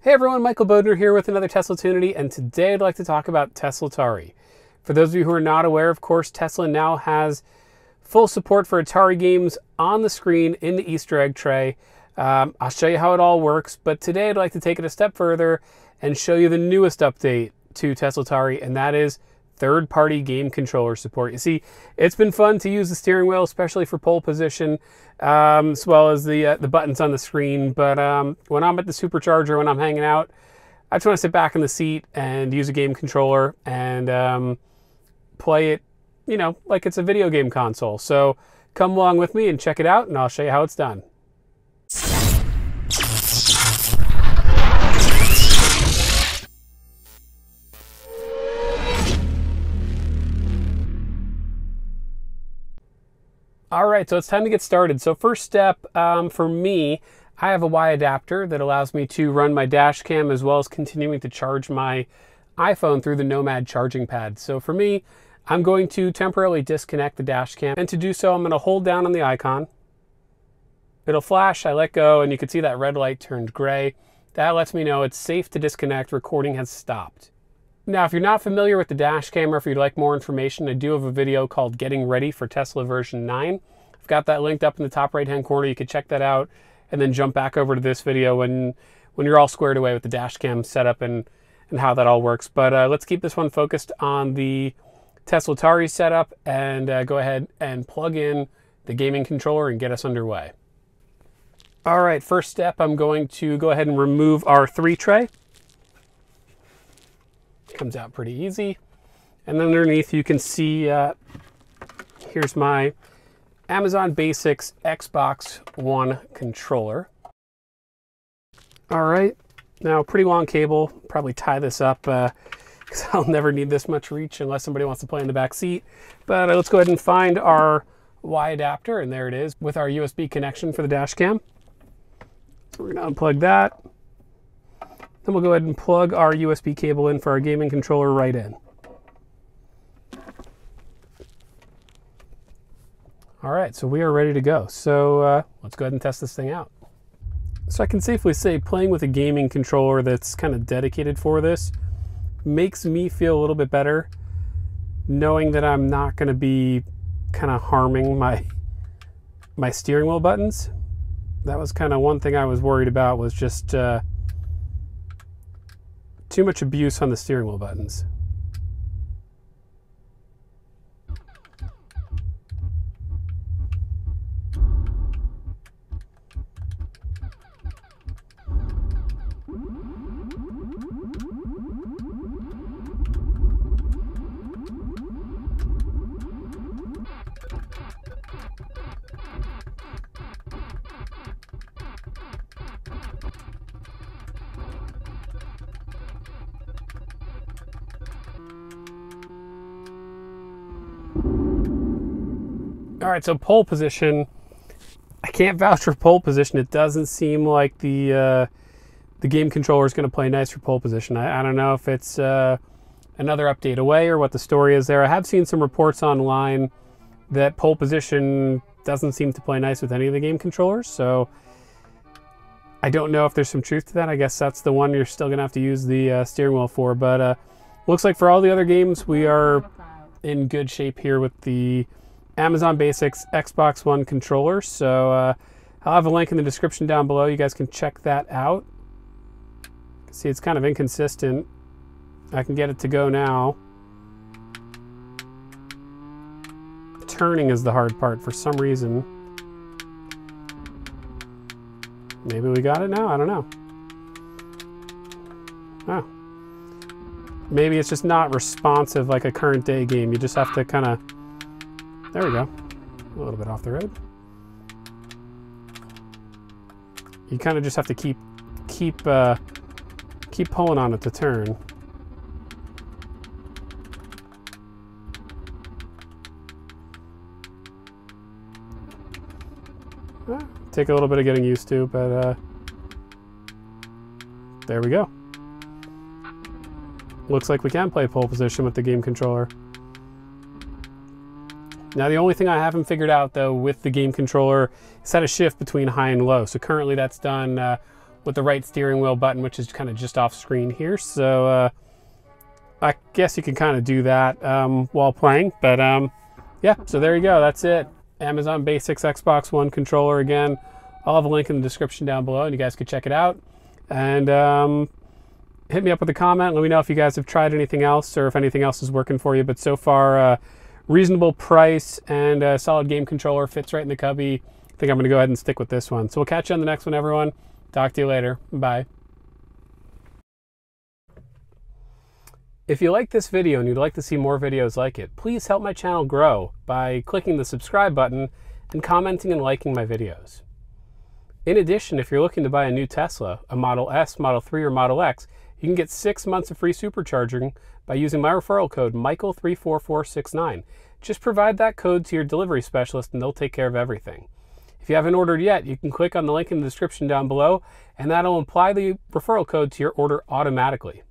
Hey everyone, Michael Bodner here with another Tesla Tunity, and today I'd like to talk about Tesla Atari. For those of you who are not aware, of course, Tesla now has full support for Atari games on the screen in the Easter egg tray. I'll show you how it all works, but today I'd like to take it a step further and show you the newest update to Tesla Atari, and that is third-party game controller support. You see, it's been fun to use the steering wheel, especially for pole position, as well as the buttons on the screen. But when I'm at the supercharger, when I'm hanging out, I just want to sit back in the seat and use a game controller and play it, you know, like it's a video game console. So come along with me and check it out, and I'll show you how it's done. All right, so it's time to get started. So first step for me, I have a Y adapter that allows me to run my dash cam as well as continuing to charge my iPhone through the Nomad charging pad. So for me, I'm going to temporarily disconnect the dash cam, and to do so, I'm going to hold down on the icon. It'll flash, I let go, and you can see that red light turned gray. That lets me know it's safe to disconnect, recording has stopped. Now, if you're not familiar with the dash camera, if you'd like more information, I do have a video called Getting Ready for Tesla version 9. I've got that linked up in the top right-hand corner. You can check that out and then jump back over to this video when you're all squared away with the dash cam setup and how that all works. But let's keep this one focused on the Tesla Atari setup and go ahead and plug in the gaming controller and get us underway. All right, first step, I'm going to go ahead and remove our 3 tray. Comes out pretty easy. And underneath you can see here's my Amazon Basics Xbox One controller. All right, now pretty long cable, probably tie this up because I'll never need this much reach unless somebody wants to play in the back seat. But let's go ahead and find our Y adapter, and there it is with our USB connection for the dash cam. So we're gonna unplug that. Then we'll go ahead and plug our USB cable in for our gaming controller right in. All right, so we are ready to go. So let's go ahead and test this thing out. So I can safely say playing with a gaming controller that's kind of dedicated for this makes me feel a little bit better, knowing that I'm not going to be kind of harming my steering wheel buttons. That was kind of one thing I was worried about, was just too much abuse on the steering wheel buttons. All right, so pole position. I can't vouch for pole position. It doesn't seem like the game controller is going to play nice for pole position. I don't know if it's another update away or what the story is there. I have seen some reports online that pole position doesn't seem to play nice with any of the game controllers. So I don't know if there's some truth to that. I guess that's the one you're still going to have to use the steering wheel for. But looks like for all the other games, we are in good shape here with the Amazon Basics Xbox One controller. So I'll have a link in the description down below. You guys can check that out. See, it's kind of inconsistent. I can get it to go now. Turning is the hard part for some reason. Maybe we got it now? I don't know. Oh. Maybe it's just not responsive like a current day game. You just have to kind of... There we go. A little bit off the road. You kind of just have to keep pulling on it to turn. Take a little bit of getting used to, but there we go. Looks like we can play pole position with the game controller. Now the only thing I haven't figured out though with the game controller is how to shift between high and low. So currently that's done with the right steering wheel button, which is kind of just off screen here. So I guess you can kind of do that while playing. But yeah, so there you go. That's it. Amazon Basics Xbox One controller again. I'll have a link in the description down below, and you guys can check it out. And hit me up with a comment. Let me know if you guys have tried anything else or if anything else is working for you. But so far, reasonable price and a solid game controller, fits right in the cubby. I think I'm going to go ahead and stick with this one. So we'll catch you on the next one, everyone. Talk to you later. Bye. If you like this video and you'd like to see more videos like it, please help my channel grow by clicking the subscribe button and commenting and liking my videos. In addition, if you're looking to buy a new Tesla, a Model S, Model 3, or Model X, you can get 6 months of free supercharging by using my referral code Michael34469. Just provide that code to your delivery specialist and they'll take care of everything. If you haven't ordered yet, you can click on the link in the description down below, and that'll apply the referral code to your order automatically.